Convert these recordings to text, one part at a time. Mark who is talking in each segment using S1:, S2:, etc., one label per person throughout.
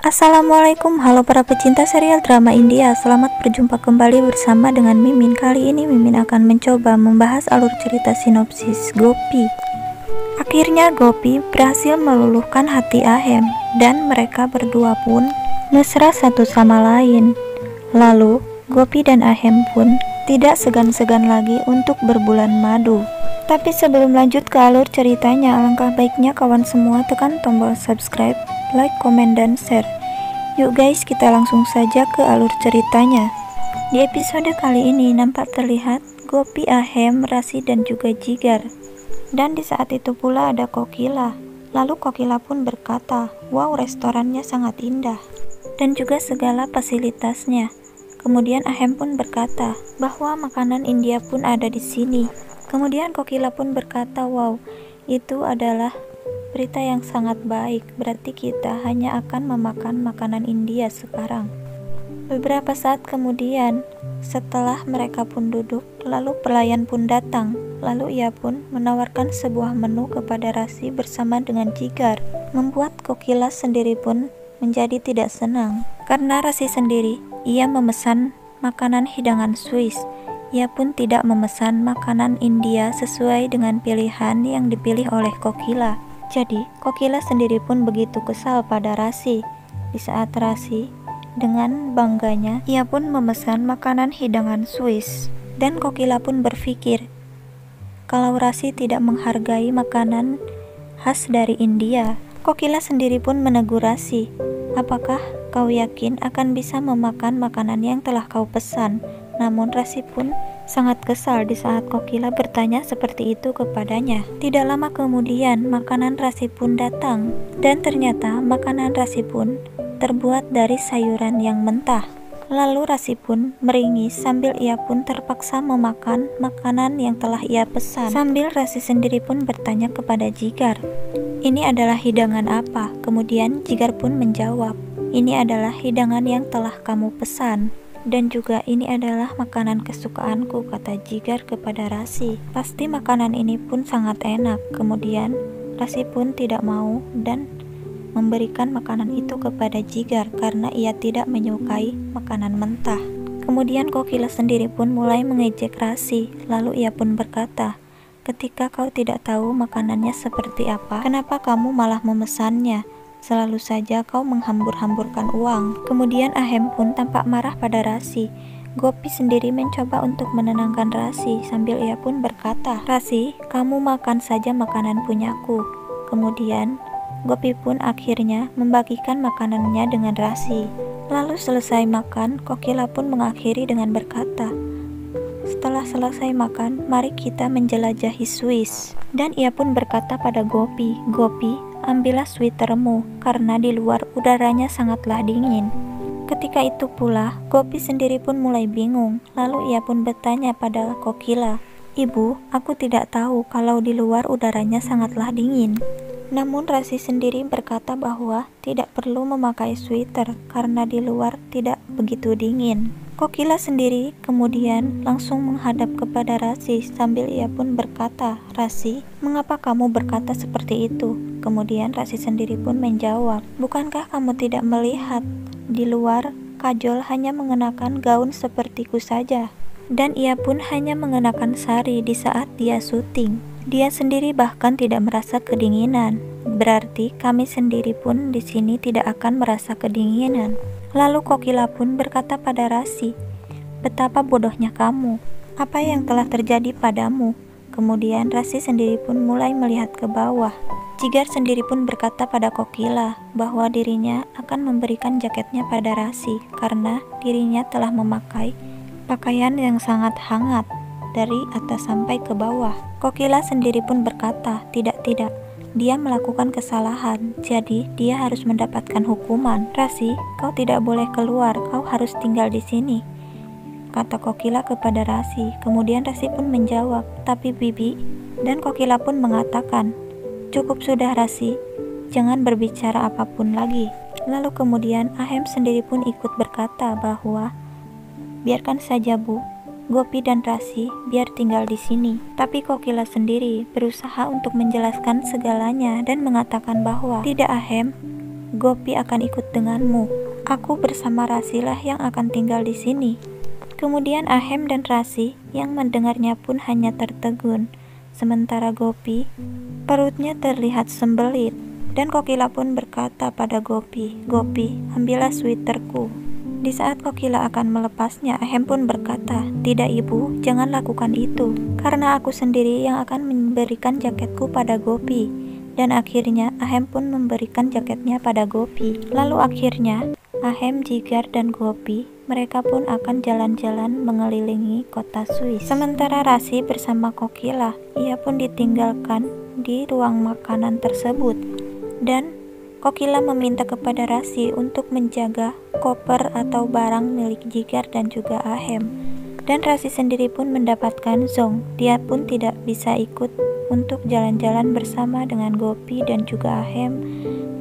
S1: Assalamualaikum, halo para pecinta serial drama India. Selamat berjumpa kembali bersama dengan Mimin. Kali ini Mimin akan mencoba membahas alur cerita sinopsis Gopi. Akhirnya Gopi berhasil meluluhkan hati Ahem dan mereka berdua pun mesra satu sama lain. Lalu Gopi dan Ahem pun tidak segan-segan lagi untuk berbulan madu. Tapi sebelum lanjut ke alur ceritanya, alangkah baiknya kawan semua tekan tombol subscribe, like, komen, dan share. Yuk guys, kita langsung saja ke alur ceritanya. Di episode kali ini nampak terlihat Gopi, Ahem, Rasi, dan juga Jigar. Dan di saat itu pula ada Kokila. Lalu Kokila pun berkata, wow, restorannya sangat indah dan juga segala fasilitasnya. Kemudian Ahem pun berkata bahwa makanan India pun ada di sini. Kemudian Kokila pun berkata, wow, itu adalah berita yang sangat baik, berarti kita hanya akan memakan makanan India sekarang. Beberapa saat kemudian, setelah mereka pun duduk, lalu pelayan pun datang. Lalu ia pun menawarkan sebuah menu kepada Rasi bersama dengan Jigar. Membuat Kokila sendiri pun menjadi tidak senang. Karena Rasi sendiri, ia memesan makanan hidangan Swiss. Ia pun tidak memesan makanan India sesuai dengan pilihan yang dipilih oleh Kokila. Jadi, Kokila sendiri pun begitu kesal pada Rasi. Di saat Rasi dengan bangganya, ia pun memesan makanan hidangan Swiss. Dan Kokila pun berpikir, kalau Rasi tidak menghargai makanan khas dari India. Kokila sendiri pun menegur Rasi, apakah kau yakin akan bisa memakan makanan yang telah kau pesan? Namun Rasi pun sangat kesal di saat Kokila bertanya seperti itu kepadanya. Tidak lama kemudian makanan Rasi pun datang, dan ternyata makanan Rasi pun terbuat dari sayuran yang mentah. Lalu Rasi pun meringis sambil ia pun terpaksa memakan makanan yang telah ia pesan. Sambil Rasi sendiri pun bertanya kepada Jigar, ini adalah hidangan apa? Kemudian Jigar pun menjawab, ini adalah hidangan yang telah kamu pesan. Dan juga ini adalah makanan kesukaanku, kata Jigar kepada Rasi. Pasti makanan ini pun sangat enak. Kemudian Rasi pun tidak mau dan memberikan makanan itu kepada Jigar karena ia tidak menyukai makanan mentah. Kemudian Kokila sendiri pun mulai mengejek Rasi. Lalu ia pun berkata, ketika kau tidak tahu makanannya seperti apa, kenapa kamu malah memesannya? Selalu saja kau menghambur-hamburkan uang. Kemudian Ahem pun tampak marah pada Rasi. Gopi sendiri mencoba untuk menenangkan Rasi sambil ia pun berkata, Rasi, kamu makan saja makanan punyaku. Kemudian Gopi pun akhirnya membagikan makanannya dengan Rasi. Lalu selesai makan, Kokila pun mengakhiri dengan berkata, setelah selesai makan, mari kita menjelajahi Swiss. Dan ia pun berkata pada Gopi, Gopi, ambillah sweatermu, karena di luar udaranya sangatlah dingin. Ketika itu pula, Gopi sendiri pun mulai bingung. Lalu ia pun bertanya pada Kokila, Ibu, aku tidak tahu kalau di luar udaranya sangatlah dingin. Namun Rasi sendiri berkata bahwa tidak perlu memakai sweater karena di luar tidak begitu dingin. Kokila sendiri kemudian langsung menghadap kepada Rasi sambil ia pun berkata, Rasi, mengapa kamu berkata seperti itu? Kemudian Rasi sendiri pun menjawab, bukankah kamu tidak melihat di luar Kajol hanya mengenakan gaun sepertiku saja? Dan ia pun hanya mengenakan sari di saat dia syuting. Dia sendiri bahkan tidak merasa kedinginan. Berarti kami sendiri pun di sini tidak akan merasa kedinginan. Lalu Kokila pun berkata pada Rasi, betapa bodohnya kamu. Apa yang telah terjadi padamu? Kemudian Rasi sendiri pun mulai melihat ke bawah. Jigar sendiri pun berkata pada Kokila bahwa dirinya akan memberikan jaketnya pada Rasi karena dirinya telah memakai pakaian yang sangat hangat dari atas sampai ke bawah. Kokila sendiri pun berkata, tidak, dia melakukan kesalahan, jadi dia harus mendapatkan hukuman. Rasi, kau tidak boleh keluar, kau harus tinggal di sini, kata Kokila kepada Rasi. Kemudian Rasi pun menjawab, tapi Bibi. Dan Kokila pun mengatakan, cukup sudah Rasi, jangan berbicara apapun lagi. Lalu kemudian Ahem sendiri pun ikut berkata bahwa biarkan saja Bu, Gopi dan Rasi biar tinggal di sini. Tapi Kokila sendiri berusaha untuk menjelaskan segalanya dan mengatakan bahwa tidak Ahem, Gopi akan ikut denganmu. Aku bersama Rasi lah yang akan tinggal di sini." Kemudian Ahem dan Rasi yang mendengarnya pun hanya tertegun. Sementara Gopi, perutnya terlihat sembelit. Dan Kokila pun berkata pada Gopi, "Gopi, ambillah sweaterku." Di saat Kokila akan melepasnya, Ahem pun berkata, "Tidak ibu, jangan lakukan itu. Karena aku sendiri yang akan memberikan jaketku pada Gopi." Dan akhirnya Ahem pun memberikan jaketnya pada Gopi. Lalu akhirnya Ahem, Jigar, dan Gopi mereka pun akan jalan-jalan mengelilingi kota Swiss. Sementara Rasi bersama Kokila, ia pun ditinggalkan di ruang makanan tersebut. Dan Kokila meminta kepada Rasi untuk menjaga koper atau barang milik Jigar dan juga Ahem. Dan Rasi sendiri pun mendapatkan Zong. Dia pun tidak bisa ikut untuk jalan-jalan bersama dengan Gopi dan juga Ahem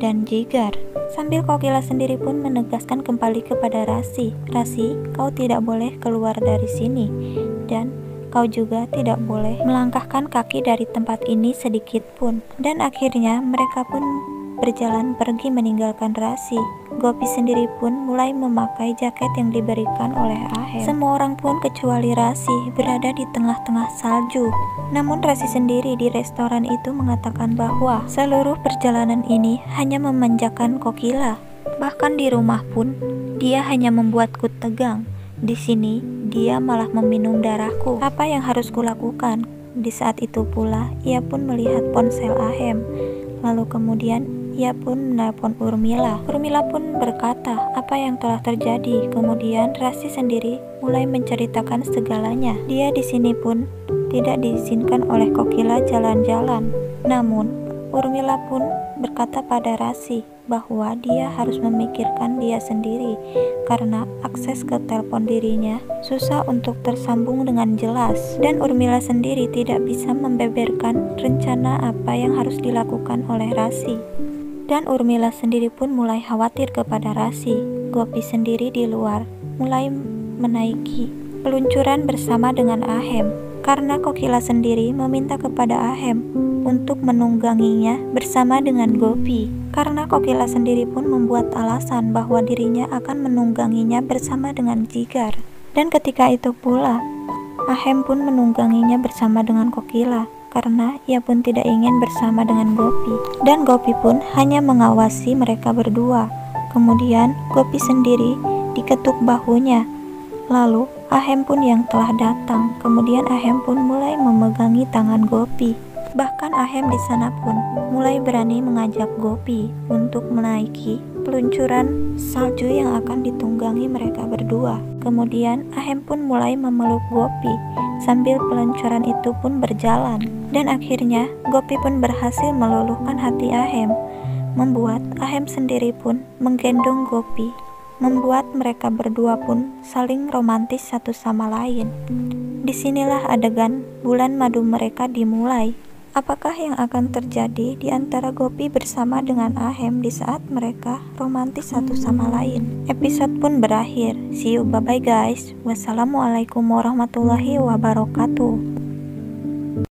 S1: dan Jigar. Sambil Kokila sendiri pun menegaskan kembali kepada Rasi, "Rasi, kau tidak boleh keluar dari sini. Dan kau juga tidak boleh melangkahkan kaki dari tempat ini sedikit pun." Dan akhirnya mereka pun berjalan pergi meninggalkan Rasi. Gopi sendiri pun mulai memakai jaket yang diberikan oleh Ahem. Semua orang pun kecuali Rasi berada di tengah-tengah salju. Namun Rasi sendiri di restoran itu mengatakan bahwa seluruh perjalanan ini hanya memanjakan Kokila. Bahkan di rumah pun dia hanya membuatku tegang. Di sini dia malah meminum darahku. Apa yang harus kulakukan? Di saat itu pula ia pun melihat ponsel Ahem. Lalu kemudian ia pun menelpon Urmila. Urmila pun berkata apa yang telah terjadi. Kemudian Rasi sendiri mulai menceritakan segalanya. Dia di sini pun tidak diizinkan oleh Kokila jalan-jalan. Namun Urmila pun berkata pada Rasi bahwa dia harus memikirkan dia sendiri karena akses ke telepon dirinya susah untuk tersambung dengan jelas. Dan Urmila sendiri tidak bisa membeberkan rencana apa yang harus dilakukan oleh Rasi. Dan Urmila sendiri pun mulai khawatir kepada Rasi. Gopi sendiri di luar mulai menaiki peluncuran bersama dengan Ahem karena Kokila sendiri meminta kepada Ahem untuk menungganginya bersama dengan Gopi. Karena Kokila sendiri pun membuat alasan bahwa dirinya akan menungganginya bersama dengan Jigar. Dan ketika itu pula Ahem pun menungganginya bersama dengan Kokila karena ia pun tidak ingin bersama dengan Gopi. Dan Gopi pun hanya mengawasi mereka berdua. Kemudian Gopi sendiri diketuk bahunya. Lalu Ahem pun yang telah datang. Kemudian Ahem pun mulai memegangi tangan Gopi. Bahkan Ahem di sana pun mulai berani mengajak Gopi untuk menaiki peluncuran salju yang akan ditunggangi mereka berdua. Kemudian Ahem pun mulai memeluk Gopi sambil peluncuran itu pun berjalan. Dan akhirnya Gopi pun berhasil meluluhkan hati Ahem, membuat Ahem sendiri pun menggendong Gopi, membuat mereka berdua pun saling romantis satu sama lain. Disinilah adegan bulan madu mereka dimulai. Apakah yang akan terjadi di antara Gopi bersama dengan Ahem di saat mereka romantis satu sama lain? Episode pun berakhir. See you, bye-bye guys. Wassalamualaikum warahmatullahi wabarakatuh.